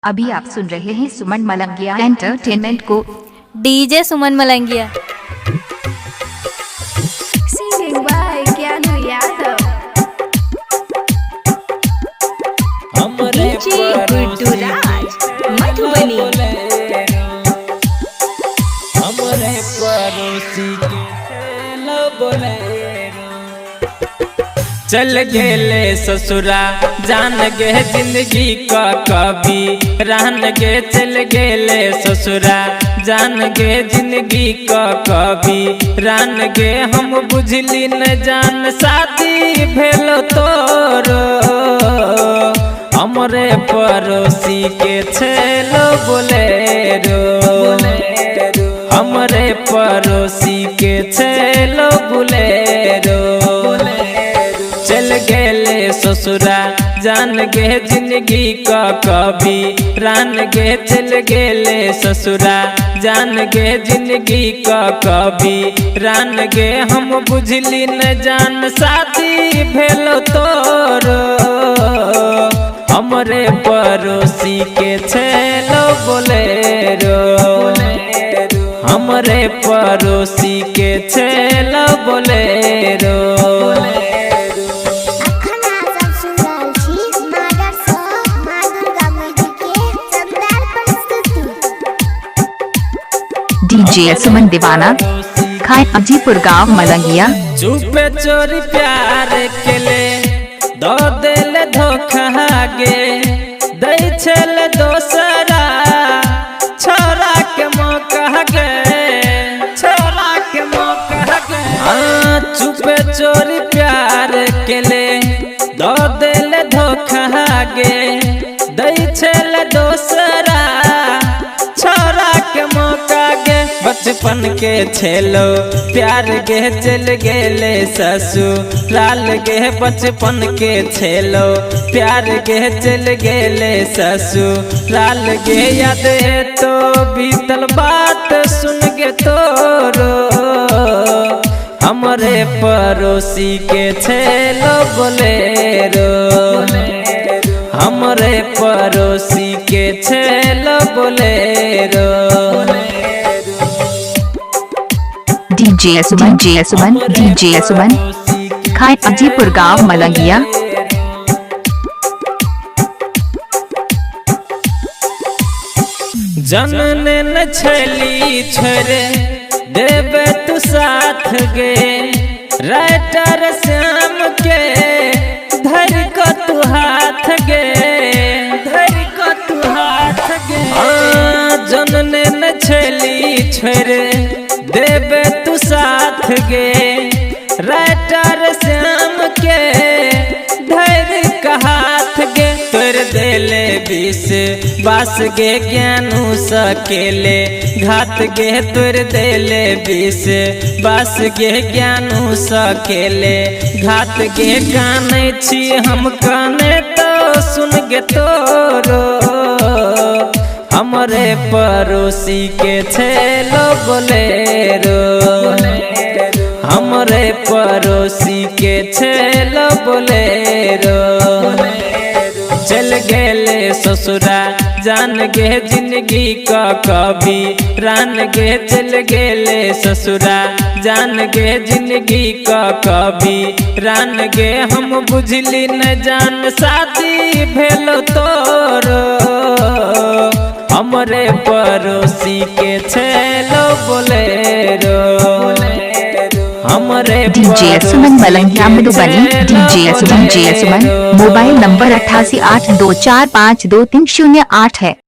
अभी आप सुन रहे हैं सुमन मलंगिया एंटरटेनमेंट को। DJ Suman Malangiya. Singing by Gyanu Yadav। DJ Guddu Raj Madhubani. हमरे पड़ोसी के लो बोलेरो चल गेले ससुरा जान गे जिंदगी का कभी रहन गे चल गेले ससुरा जान गे जिंदगी का कभी रहन गे हम बुझली न जान शादी भेलो तोरो हमरे पड़ोसी के छेलो बोलेरो हमरे पड़ोसी के छेलो बोलेरो चल गेले ससुरा जान गे जिंदगी का कभी रान गे चल गेले ससुरा जान गे जिंदगी का कभी रान गे हम बुझली न जान शादी भेलो तोरो हमरे पड़ोसी के छेलो बोलेरो हमरे पड़ोसी के छेलो बोलेरो डीजे सुमन दीवाना खाए अजीपुर गांव मलंगिया। चुपे चोरी प्यार के ले दो दिल धोखा गे दै छल दोसरा छोरा के मौका गे छोरा के मौका गे चुपे चोरी प्यार के ले दो दिल धोखा गे दै छल दोसरा छोरा के मौका गे बचपन के छेलो प्यार गे चल गेले ससुराल गे बचपन के छेलो प्यार गे चल गेले ससुराल गे याद तो बीतल बात सुन गे तोरो हमरे पड़ोसी के छेलो बोलेरो हमरे पड़ोसी के छेलो बोलेरो डीजे सुमन खाए अजीपुर गांव मलंगिया। जनने न छली छोरे देवे तू साथ गे राइटर श्याम के धर को तू हाथ गे धर को तू हाथ गे जनने न छली छोरे देवे तू साथ गे राइटर श्याम के धैर्य का हाथ गे तोर देले बीस बास गे ज्ञानू सकेले घात गे तोर देले बीस बास गे ज्ञानू सकेले घात गे काने छी हम काने तो सुन गे तोरो हमरे पड़ोसी के छेलो बोलेरो हमरे पड़ोसी के छेलो बोलेरो चल गेले ससुरा जान गे जिंदगी का कभी रान गे चल गेले ससुरा जान गे जिंदगी का कभी रान गे हम बुझली न जान शादी भेलो तोरो हमरे पड़ोसी के छेलो बोलेरो हमरे डीजे सुमन मलंगिया मधुबनी। डीजे सुमन मोबाइल नंबर 8882452308 है।